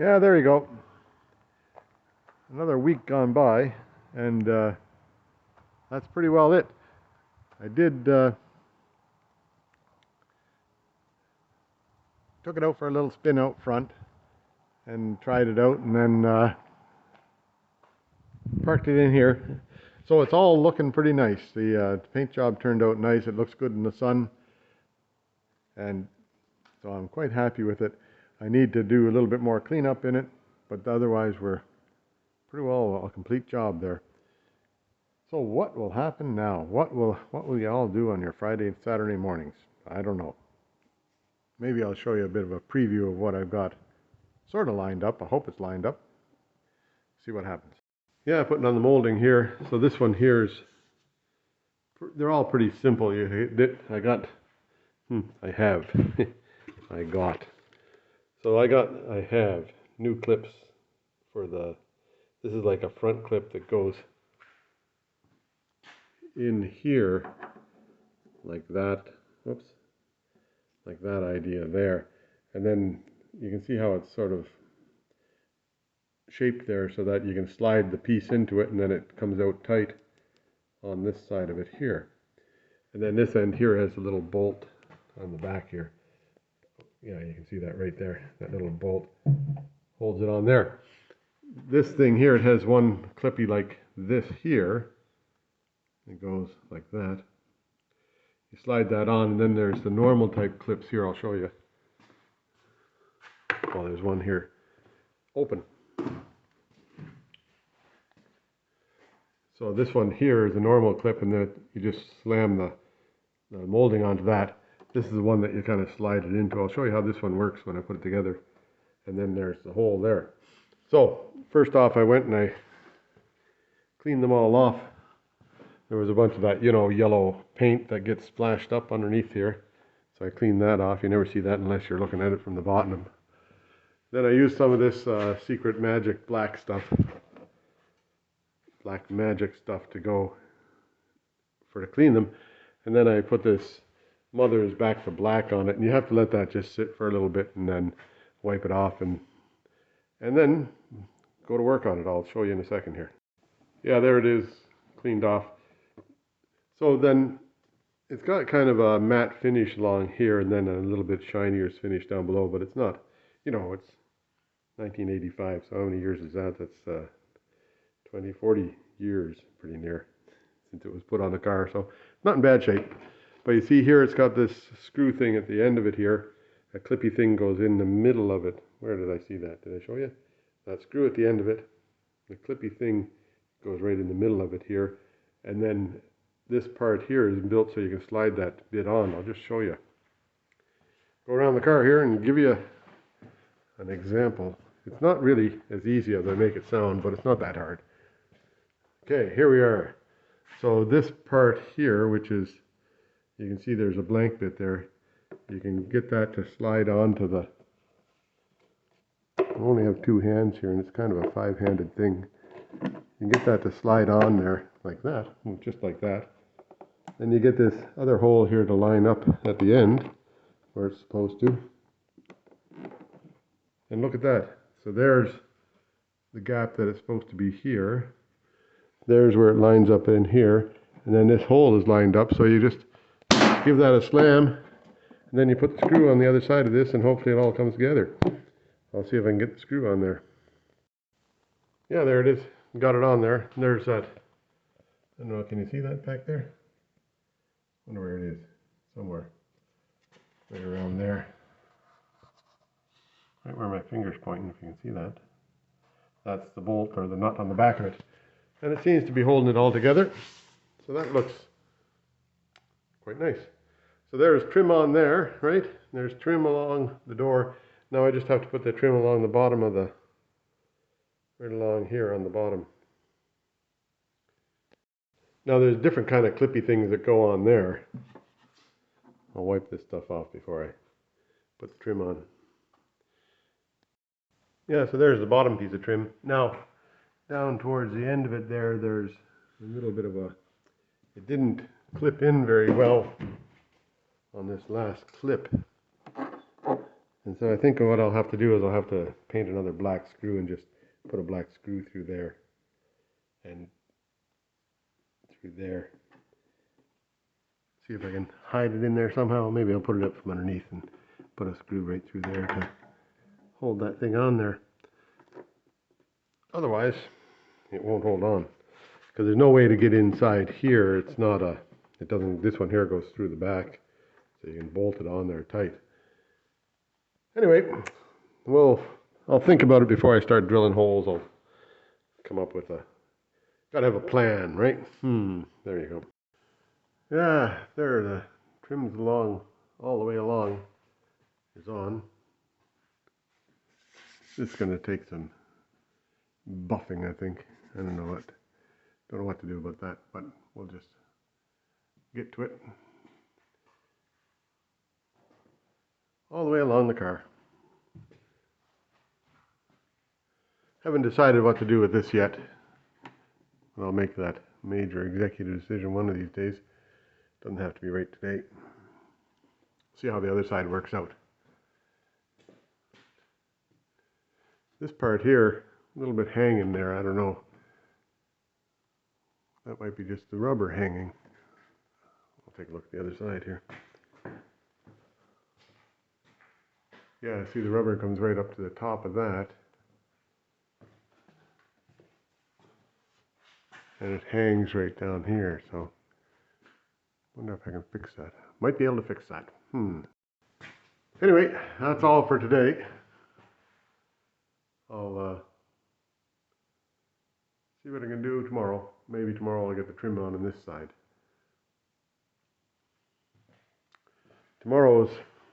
Yeah, there you go. Another week gone by, and that's pretty well it. I did took it out for a little spin out front and tried it out, and then parked it in here. So it's all looking pretty nice. The paint job turned out nice. It looks good in the sun, and so I'm quite happy with it. I need to do a little bit more cleanup in it, but otherwise we're pretty well a complete job there. So what will happen now? What will you all do on your Friday and Saturday mornings? I don't know. Maybe I'll show you a bit of a preview of what I've got sort of lined up. I hope it's lined up. See what happens. Yeah, putting on the molding here. So this one here is, they're all pretty simple. I have new clips for this is like a front clip that goes in here like that. Whoops. Like that idea there. And then you can see how it's sort of shaped there so that you can slide the piece into it and then it comes out tight on this side of it here. And then this end here has a little bolt on the back here. Yeah, you can see that right there. That little bolt holds it on there. This thing here, it has one clippy like this here. It goes like that. You slide that on, and then there's the normal type clips here. I'll show you. Oh, there's one here. Open. So this one here is a normal clip, and then you just slam the molding onto that. This is the one that you kind of slide it into. I'll show you how this one works when I put it together. And then there's the hole there. So first off, I went and I cleaned them all off. There was a bunch of that, yellow paint that gets splashed up underneath here. So I cleaned that off. You never see that unless you're looking at it from the bottom. Then I used some of this Secret Magic black magic stuff to clean them. And then I put this Mother's Back to Black on it. And you have to let that just sit for a little bit and then wipe it off and then go to work on it. I'll show you in a second here. Yeah, there it is, cleaned off. So then it's got kind of a matte finish along here and then a little bit shinier finish down below, but it's not, it's 1985, so how many years is that? That's 20, 40 years, pretty near, since it was put on the car, so not in bad shape. But you see here, it's got this screw thing at the end of it here. A clippy thing goes in the middle of it. Where did I see that? Did I show you? That screw at the end of it. The clippy thing goes right in the middle of it here. And then this part here is built so you can slide that bit on. I'll just show you. Go around the car here and give you an example. It's not really as easy as I make it sound, but it's not that hard. Okay, here we are. So this part here, which is, you can see there's a blank bit there. You can get that to slide onto the, I only have two hands here and it's kind of a five-handed thing. You can get that to slide on there like that, just like that. Then you get this other hole here to line up at the end where it's supposed to. And look at that. So there's the gap that it's supposed to be here. There's where it lines up in here. And then this hole is lined up, so you just give that a slam. And then you put the screw on the other side of this and hopefully it all comes together. I'll see if I can get the screw on there. Yeah, there it is. Got it on there. And there's that. I don't know, can you see that back there? I wonder where it is. Somewhere. Right around there. Right where my finger's pointing, if you can see that. That's the bolt or the nut on the back of it. And it seems to be holding it all together. So that looks quite nice. So there's trim on there, right? There's trim along the door. Now I just have to put the trim along the bottom of the, right along here on the bottom. Now there's different kind of clippy things that go on there. I'll wipe this stuff off before I put the trim on. Yeah, so there's the bottom piece of trim. Now, down towards the end of it there, there's a little bit of a, it didn't clip in very well on this last clip. And so I think what I'll have to do is I'll have to paint another black screw and just put a black screw through there and through there. See if I can hide it in there somehow. Maybe I'll put it up from underneath and put a screw right through there to hold that thing on there. Otherwise, it won't hold on because there's no way to get inside here. It's not a, it doesn't, this one here goes through the back, so you can bolt it on there tight. Anyway, well, I'll think about it before I start drilling holes. I'll come up with a, gotta have a plan, right? There you go. Yeah, there the trim's along, all the way along is on. This is gonna take some buffing, I think. I don't know what to do about that, but we'll just get to it. All the way along the car. Haven't decided what to do with this yet, but I'll make that major executive decision one of these days. Doesn't have to be right today. See how the other side works out. This part here, a little bit hanging there, I don't know. That might be just the rubber hanging. I'll take a look at the other side here. Yeah, see the rubber comes right up to the top of that. And it hangs right down here, so I wonder if I can fix that. Might be able to fix that. Anyway, that's all for today. I'll see what I can do tomorrow. Maybe tomorrow I'll get the trim on this side.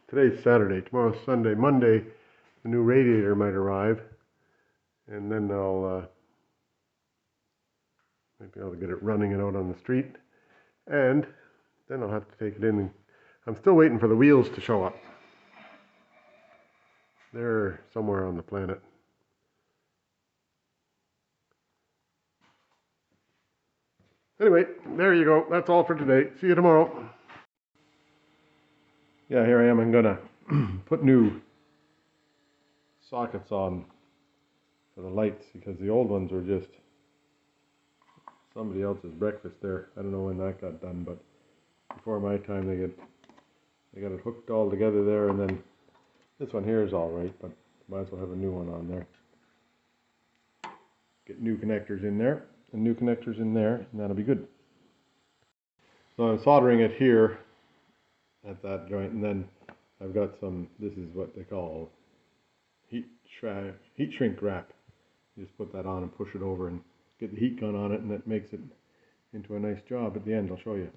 Today's Saturday, tomorrow's Sunday. Monday, the new radiator might arrive. And then I'll maybe I'll get it running and out on the street. And then I'll have to take it in. And I'm still waiting for the wheels to show up. They're somewhere on the planet. Anyway, there you go. That's all for today. See you tomorrow. Yeah, here I am. I'm gonna put new sockets on for the lights because the old ones were just somebody else's breakfast there. I don't know when that got done, but before my time they got it hooked all together there, and then this one here is all right, but might as well have a new one on there. Get new connectors in there and new connectors in there, and that'll be good. So I'm soldering it here at that joint, and then I've got some, this is what they call heat shrink wrap. You just put that on and push it over and get the heat gun on it, and that makes it into a nice job at the end. I'll show you.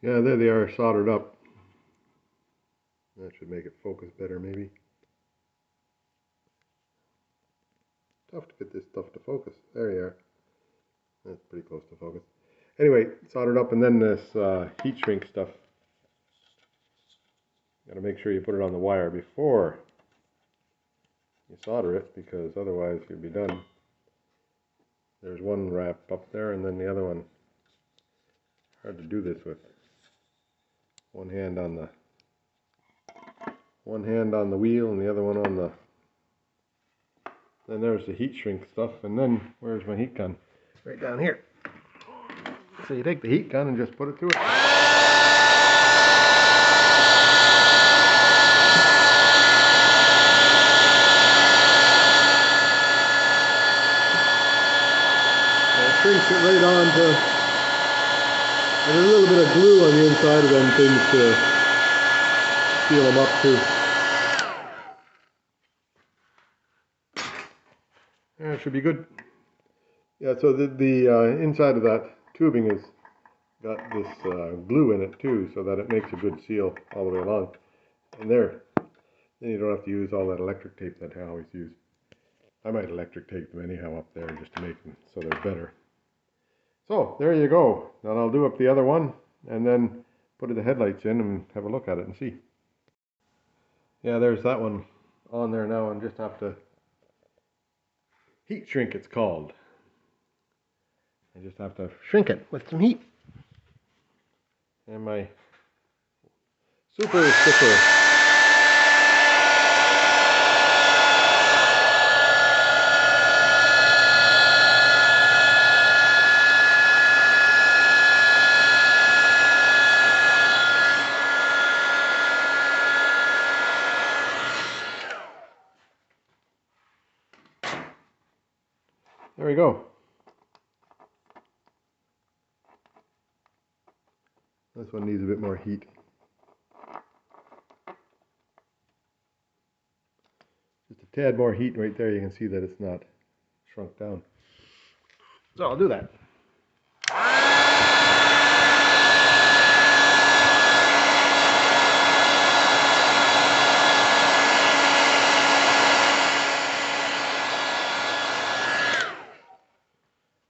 Yeah, there they are soldered up. That should make it focus better, maybe. Tough to get this stuff to focus. There you are. That's pretty close to focus. Anyway, soldered up, and then this heat shrink stuff. Got to make sure you put it on the wire before you solder it, because otherwise you'll be done. There's one wrap up there, and then the other one. Hard to do this with one hand on the wheel and the other one on the. Then there's the heat shrink stuff, and then where's my heat gun? Right down here. So you take the heat gun and just put it through it. Shrinks it right on to, and there's a little bit of glue on the inside of them things to seal them up too. Yeah, it should be good. Yeah, so the inside of that tubing has got this glue in it too, so that it makes a good seal all the way along. And there, then you don't have to use all that electric tape that I always use. I might electric tape them anyhow up there just to make them so they're better. So, there you go. Now I'll do up the other one and then put the headlights in and have a look at it and see. Yeah, there's that one on there now, and just have to heat shrink, it's called. I just have to shrink it with some heat. And my super sticker. There we go. This one needs a bit more heat. Just a tad more heat right there, you can see that it's not shrunk down. So I'll do that.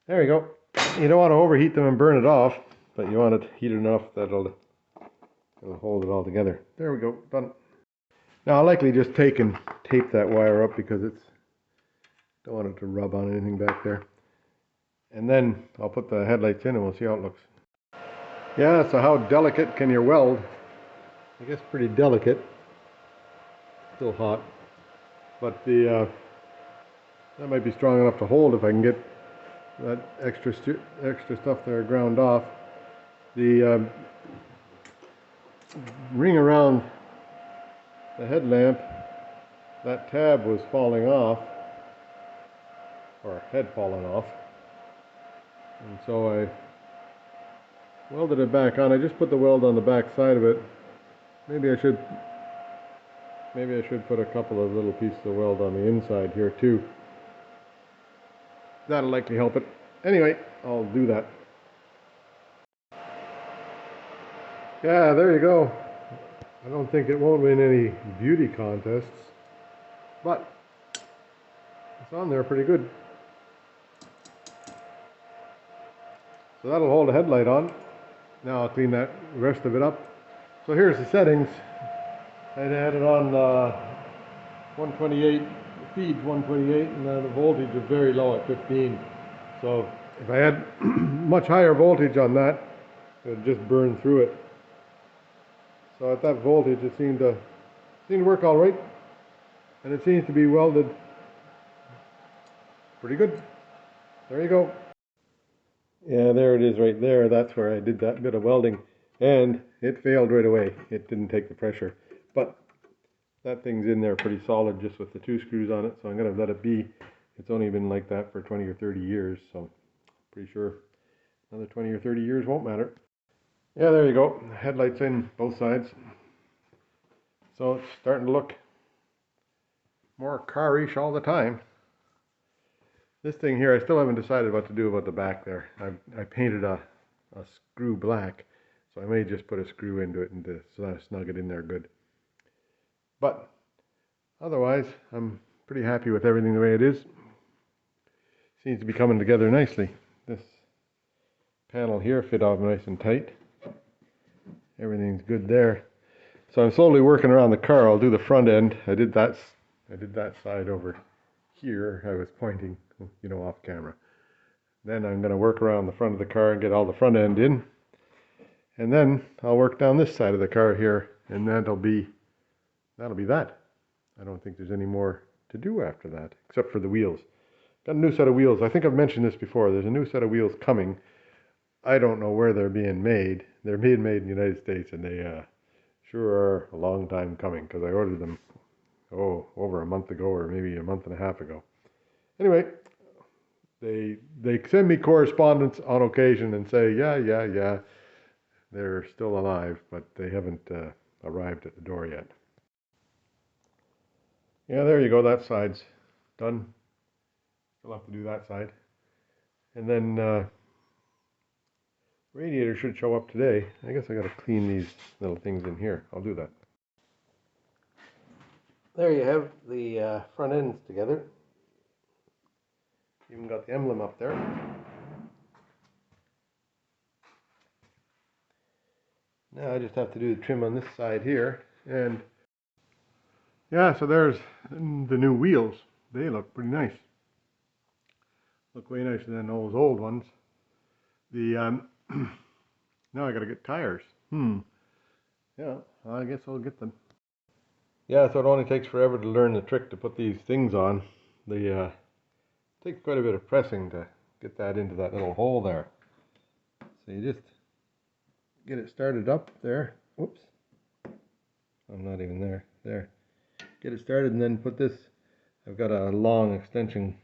There we go. You don't want to overheat them and burn it off, but you want it heated enough that it'll hold it all together. There we go, done. Now I'll likely just take and tape that wire up because don't want it to rub on anything back there. And then I'll put the headlights in and we'll see how it looks. Yeah, so how delicate can your weld? I guess pretty delicate. Still hot. But that might be strong enough to hold if I can get that extra stuff there ground off. The ring around the headlamp, that tab was falling off, or had fallen off, and so I welded it back on. I just put the weld on the back side of it. Maybe I should put a couple of little pieces of weld on the inside here too. That'll likely help it. Anyway, I'll do that. Yeah, there you go. I don't think it won't win any beauty contests, but it's on there pretty good. So that'll hold the headlight on. Now I'll clean that rest of it up. So here's the settings. I had it on 128, feeds 128, and the voltage is very low at 15. So if I had much higher voltage on that, it would just burn through it. So at that voltage, it seemed to work all right, and it seems to be welded pretty good. There you go. Yeah, there it is right there. That's where I did that bit of welding, and it failed right away. It didn't take the pressure, but that thing's in there pretty solid just with the 2 screws on it, so I'm going to let it be. It's only been like that for 20 or 30 years, so pretty sure another 20 or 30 years won't matter. Yeah, there you go. Headlights in both sides. So it's starting to look more car-ish all the time. This thing here, I still haven't decided what to do about the back there. I painted a screw black, so I may just put a screw into it and snug it in there good. But otherwise, I'm pretty happy with everything the way it is. Seems to be coming together nicely. This panel here fit off nice and tight. Everything's good there. So I'm slowly working around the car. I'll do the front end. I did that side over here. I was pointing, you know, off camera. Then I'm going to work around the front of the car and get all the front end in. And then I'll work down this side of the car here, and that'll be that. I don't think there's any more to do after that, except for the wheels. Got a new set of wheels. I think I've mentioned this before. There's a new set of wheels coming. I don't know where they're being made. They're being made in the United States, and they sure are a long time coming, because I ordered them, over a month ago, or maybe a month and a half ago. Anyway, they send me correspondence on occasion and say, yeah, they're still alive, but they haven't arrived at the door yet. Yeah, there you go. That side's done. Still have to do that side. And then radiator should show up today. I guess I got to clean these little things in here. I'll do that. There you have the front ends together. Even got the emblem up there. Now I just have to do the trim on this side here. And yeah, so there's the new wheels. They look pretty nice. Look way nicer than those old ones. The now I gotta get tires. Yeah, I guess I'll get them. Yeah, so it only takes forever to learn the trick to put these things on. It takes quite a bit of pressing to get that into that little hole there. So you just get it started up there. Whoops. I'm not even there. There. Get it started and then put this. I've got a long extension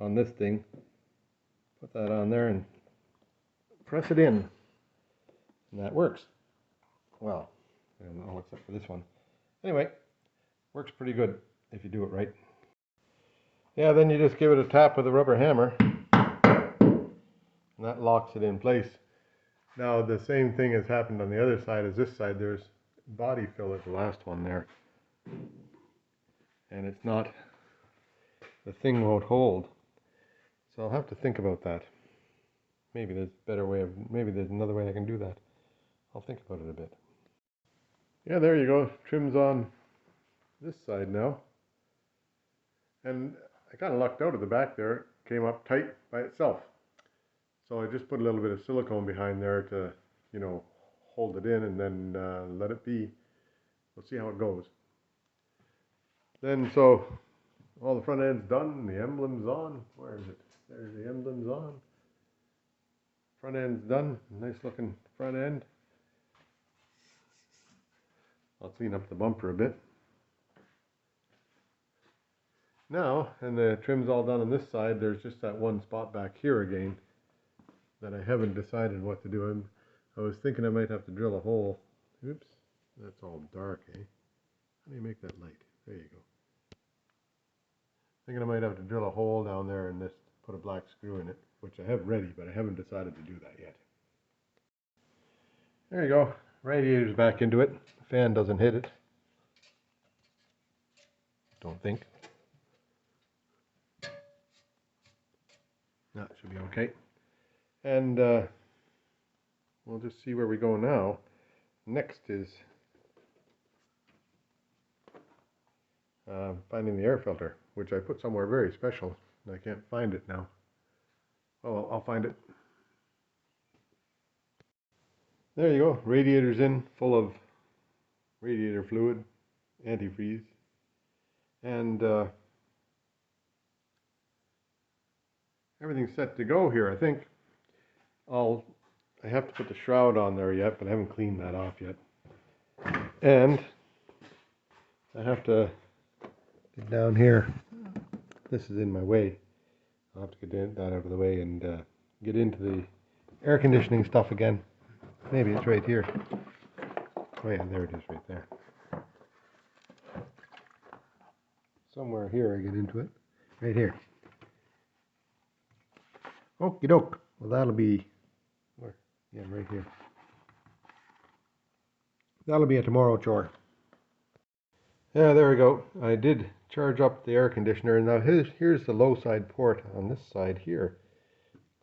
on this thing. put that on there and press it in, and that works. Well, I don't know except for this one. Anyway, works pretty good if you do it right. Yeah, then you just give it a tap with a rubber hammer, and that locks it in place. Now the same thing has happened on the other side as this side. There's body fill at the last one there, and it's not, the thing won't hold. So I'll have to think about that. Maybe there's a better way of, maybe there's another way I can do that. I'll think about it a bit. Yeah, there you go. Trim's on this side now. And I kind of lucked out at the back there. It came up tight by itself. So I just put a little bit of silicone behind there to, you know, hold it in, and then let it be. We'll see how it goes. Then, so all the front end's done, the emblem's on. Where is it? There's the emblem's on. Front end's done. Nice looking front end. I'll clean up the bumper a bit. Now, and the trim's all done on this side, there's just that one spot back here again that I haven't decided what to do. I was thinking I might have to drill a hole. Oops, that's all dark, eh? How do you make that light? There you go. Thinking I might have to drill a hole down there and just put a black screw in it, which I have ready, but I haven't decided to do that yet. There you go. Radiator's back into it. The fan doesn't hit it. Don't think. That should be okay. And we'll just see where we go now. Next is finding the air filter, which I put somewhere very special, and I can't find it now. Oh well, I'll find it. There you go. Radiator's in, full of radiator fluid, antifreeze, and everything's set to go here, I think. I have to put the shroud on there yet, but I haven't cleaned that off yet. And I have to get down here. This is in my way. I'll have to get that out of the way and get into the air conditioning stuff again. Maybe it's right here. Oh yeah, there it is right there. Somewhere here I get into it. Right here. Okie doke. Well, that'll be, where? Yeah, right here. That'll be a tomorrow chore. Yeah, there we go. I did charge up the air conditioner, and now here's the low side port on this side here.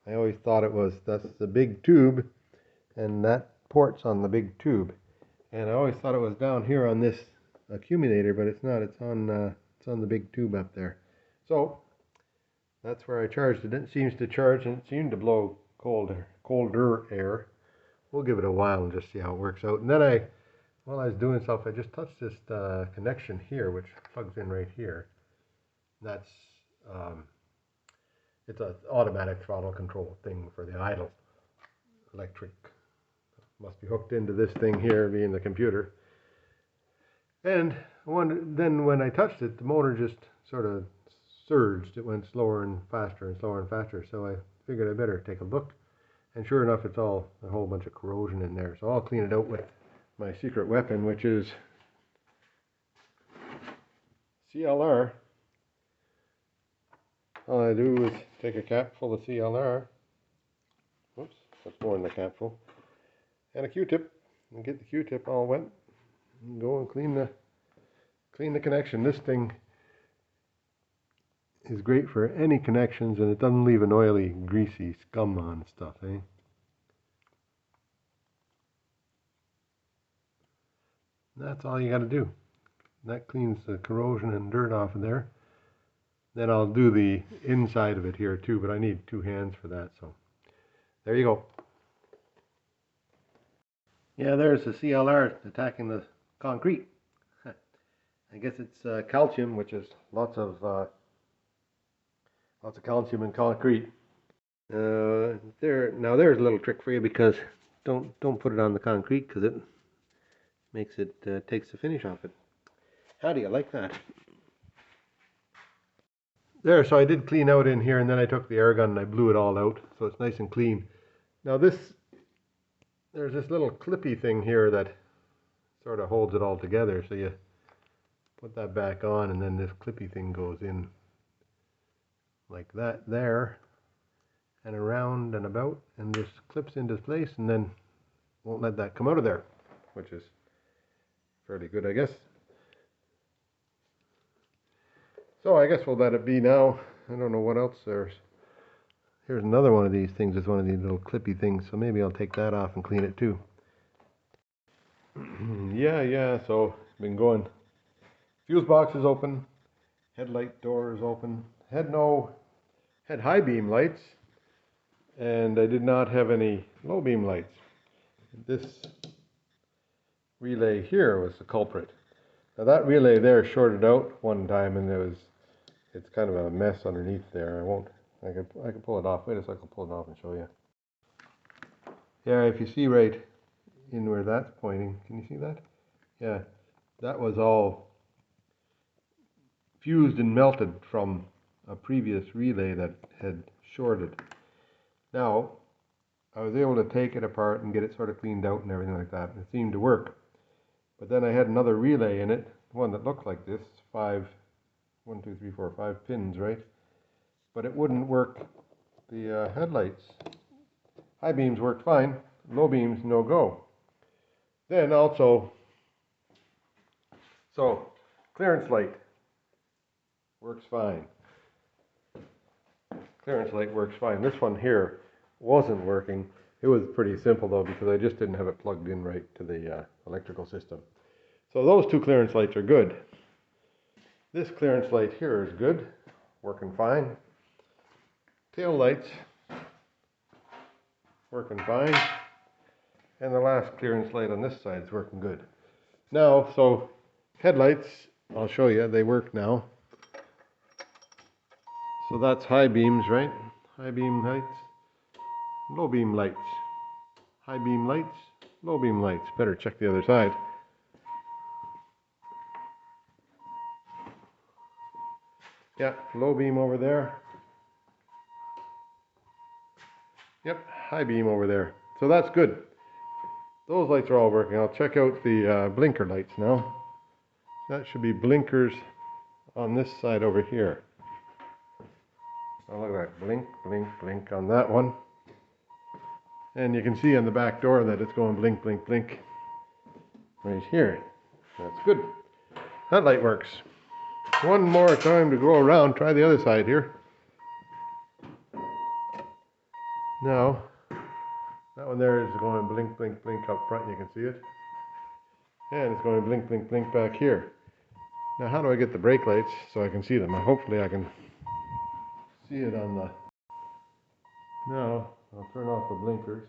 I always thought that's the big tube, and that port's on the big tube. And I always thought it was down here on this accumulator, but it's not. It's on the big tube up there. So that's where I charged it. It seems to charge, and it seemed to blow colder air. We'll give it a while and just see how it works out. And then while I was doing stuff, I just touched this connection here, which plugs in right here. That's it's an automatic throttle control thing for the idle. Electric must be hooked into this thing here, being the computer. And then when I touched it, the motor just sort of surged. It went slower and faster and slower and faster. So I figured I better take a look. And sure enough, it's all a whole bunch of corrosion in there. So I'll clean it out with my secret weapon, which is CLR. All I do is take a cap full of CLR. Oops, that's more than a cap full. And a Q-tip, and get the Q-tip all wet, and go and clean the connection. This thing is great for any connections, and it doesn't leave an oily, greasy scum on stuff, eh? That's all you got to do. That cleans the corrosion and dirt off of there. Then I'll do the inside of it here too, but I need 2 hands for that, so there you go. Yeah, there's the CLR attacking the concrete. I guess it's calcium, which is lots of calcium in concrete. Now there's a little trick for you, because don't put it on the concrete, because it makes it takes the finish off it. How do you like that? There, so I did clean out in here, and then I took the air gun and I blew it all out, so it's nice and clean. Now there's this little clippy thing here that sort of holds it all together, so you put that back on, and then this clippy thing goes in like that there, and around and about, and just clips into place, and then won't let that come out of there, which is fairly good, I guess. So I guess we'll let it be now. I don't know what else there's. Here's another one of these things with one of these little clippy things, so maybe I'll take that off and clean it too. Yeah, so been going. Fuse box is open, headlight door is open. Had high beam lights, and I did not have any low beam lights. This relay here was the culprit. Now that relay there shorted out one time, and it's kind of a mess underneath there. I can pull it off. Wait a second, I'll pull it off and show you. Yeah, if you see right in where that's pointing, can you see that? Yeah, that was all fused and melted from a previous relay that had shorted. Now, I was able to take it apart and get it sort of cleaned out and everything like that, and it seemed to work. But then I had another relay in it, one that looked like this, 5 pins, right? But it wouldn't work the headlights. High beams worked fine, low beams no go. Then also, so clearance light works fine. Clearance light works fine. This one here wasn't working. It was pretty simple though, because I just didn't have it plugged in right to the electrical system. So those two clearance lights are good. This clearance light here is good, working fine. Tail lights, working fine. And the last clearance light on this side is working good. Now, so headlights, I'll show you, they work now. So that's high beams, right? High beam lights, low beam lights. High beam lights, low beam lights. Better check the other side. Yeah, low beam over there. Yep, high beam over there. So that's good. Those lights are all working. I'll check out the blinker lights now. That should be blinkers on this side over here. Oh, look at that. Blink, blink, blink on that one. And you can see on the back door that it's going blink, blink, blink right here. That's good. That light works. One more time to go around. Try the other side here. Now, that one there is going blink, blink, blink up front. You can see it. And it's going blink, blink, blink back here. Now, how do I get the brake lights so I can see them? Hopefully I can see it on the... Now, I'll turn off the blinkers.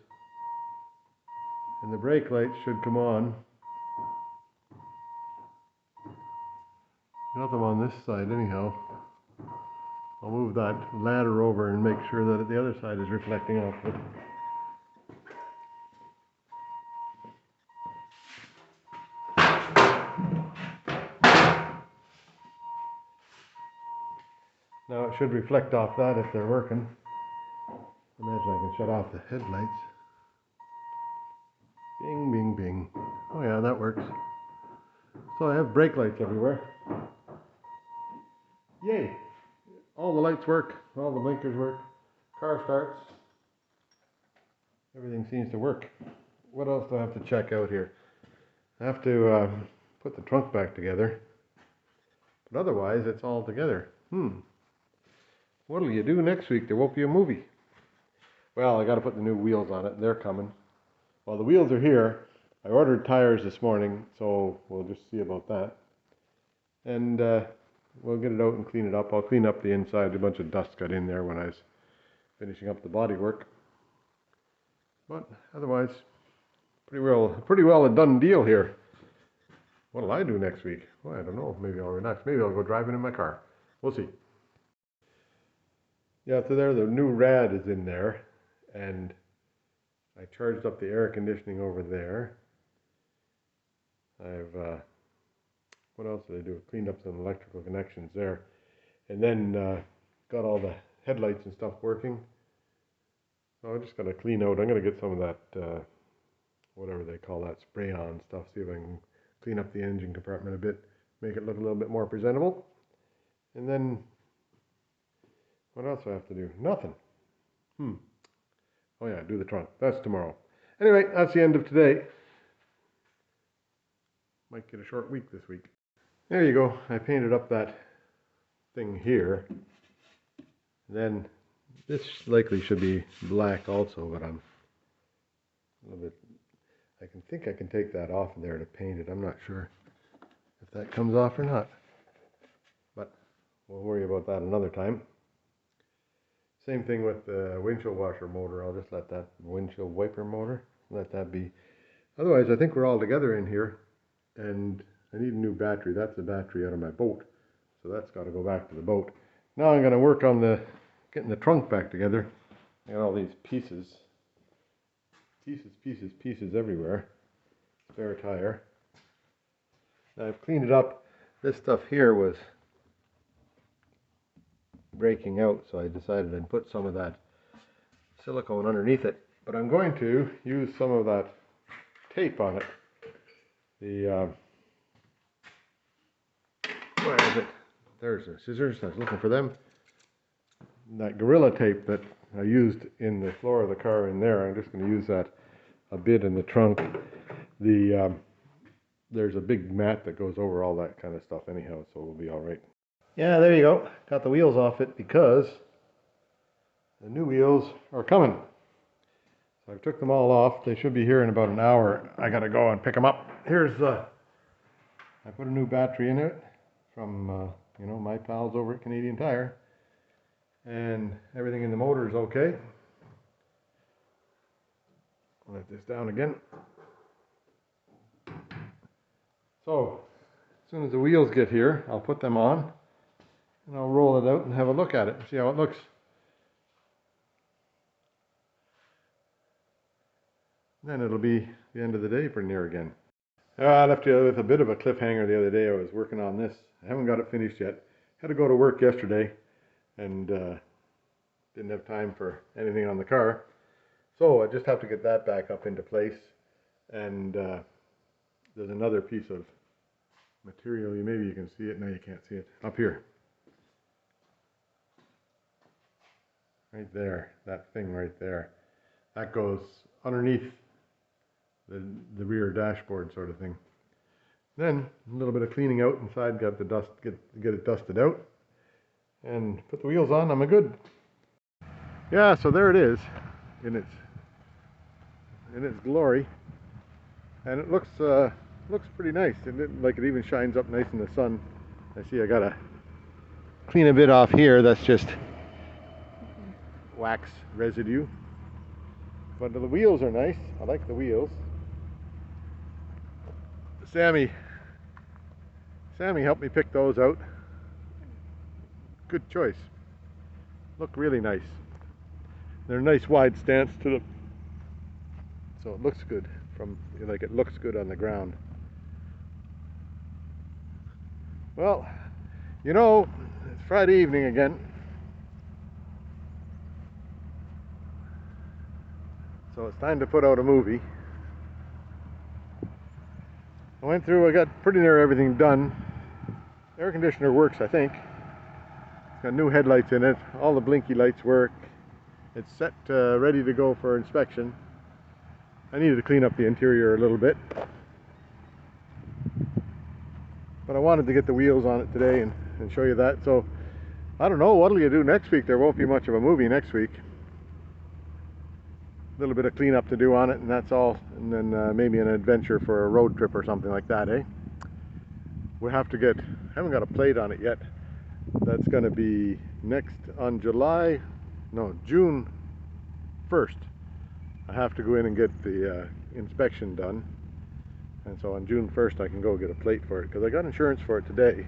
And the brake lights should come on. Got them on this side anyhow. I'll move that ladder over and make sure that the other side is reflecting off it. Now it should reflect off that if they're working. Imagine I can shut off the headlights. Bing, bing, bing. Oh yeah, that works. So I have brake lights everywhere. Yay! All the lights work, all the blinkers work, car starts. Everything seems to work. What else do I have to check out here? I have to put the trunk back together. But otherwise, it's all together. What'll you do next week? There won't be a movie. Well, I got to put the new wheels on it. They're coming. Well, the wheels are here. I ordered tires this morning, so we'll just see about that. And we'll get it out and clean it up. I'll clean up the inside. A bunch of dust got in there when I was finishing up the body work. But otherwise, pretty well a done deal here. What'll I do next week? Well, I don't know. Maybe I'll relax. Maybe I'll go driving in my car. We'll see. Yeah, so there, the new rad is in there, and I charged up the air conditioning over there. What else did I do? Cleaned up some electrical connections there. And then got all the headlights and stuff working. So I just got to clean out. I'm going to get some of that, whatever they call that, spray on stuff. See if I can clean up the engine compartment a bit, make it look a little bit more presentable. And then, what else do I have to do? Nothing. Oh yeah, do the trunk. That's tomorrow. Anyway, that's the end of today. Might get a short week this week. There you go. I painted up that thing here. Then this likely should be black also, but I'm a little bit, I think I can take that off there to paint it. I'm not sure if that comes off or not, but we'll worry about that another time. Same thing with the windshield washer motor. I'll just let that windshield wiper motor, let that be. Otherwise, I think we're all together in here, and I need a new battery. That's the battery out of my boat, so that's got to go back to the boat. Now I'm going to work on getting the trunk back together. I got all these pieces everywhere. Spare tire. Now I've cleaned it up. This stuff here was breaking out, so I decided I'd put some of that silicone underneath it. But I'm going to use some of that tape on it. Where is it? There's the scissors. I was looking for them. That Gorilla tape that I used in the floor of the car in there, I'm just going to use that a bit in the trunk. There's a big mat that goes over all that kind of stuff anyhow, so we'll be all right. Yeah, there you go. Got the wheels off it because the new wheels are coming. So I took them all off. They should be here in about an hour. I got to go and pick them up. Here's I put a new battery in it from my pals over at Canadian Tire. And everything in the motor is okay. I'll let this down again. So, as soon as the wheels get here, I'll put them on and I'll roll it out and have a look at it and see how it looks. Then it'll be the end of the day pretty near again. I left you with a bit of a cliffhanger the other day. I was working on this. I haven't got it finished yet. Had to go to work yesterday and didn't have time for anything on the car. So I just have to get that back up into place. And there's another piece of material. Maybe you can see it. No, you can't see it. Up here. Right there. That thing right there. That goes underneath the rear dashboard sort of thing. Then a little bit of cleaning out inside. Got the dust. Get it dusted out. And put the wheels on. I'm good. Yeah, so there it is in its glory, and it looks pretty nice. It even shines up nice in the sun. I see I gotta clean a bit off here. That's just wax residue. But the wheels are nice. I like the wheels. Sammy helped me pick those out. Good choice. Look really nice. They're a nice wide stance to them, so it looks good it looks good on the ground. Well, it's Friday evening again, so it's time to put out a movie. I got pretty near everything done. Air conditioner works, I think. It's got new headlights in it. All the blinky lights work. It's set ready to go for inspection. I needed to clean up the interior a little bit, but I wanted to get the wheels on it today and show you that. So I don't know, what'll you do next week? There won't be much of a movie next week. A little bit of cleanup to do on it, and that's all. And then maybe an adventure for a road trip or something like that, eh? We have to haven't got a plate on it yet. That's going to be next on June 1st. I have to go in and get the inspection done, and so on June 1st I can go get a plate for it, because I got insurance for it today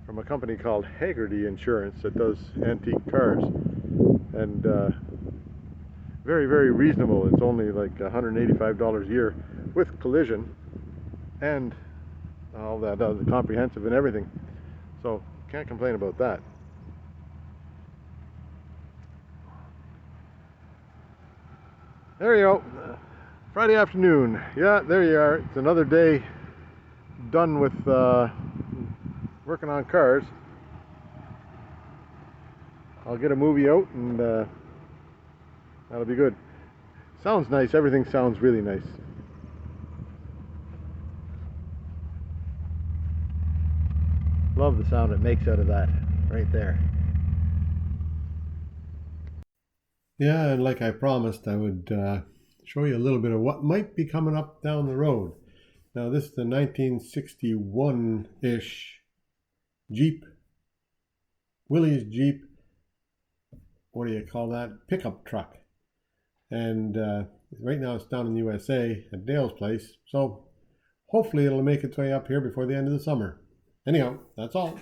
from a company called Haggerty Insurance that does antique cars, and very, very reasonable. It's only like $185 a year with collision and all that other comprehensive and everything, so can't complain about that. There you go. Friday afternoon. Yeah, there you are. It's another day done with working on cars. I'll get a movie out and that'll be good. Sounds nice. Everything sounds really nice. Love the sound it makes out of that right there. Yeah, and like I promised, I would show you a little bit of what might be coming up down the road. Now, this is the 1961-ish Jeep, Willys Jeep, what do you call that, pickup truck. And right now it's down in the USA at Dale's place, so hopefully it'll make its way up here before the end of the summer. Anyhow, that's all.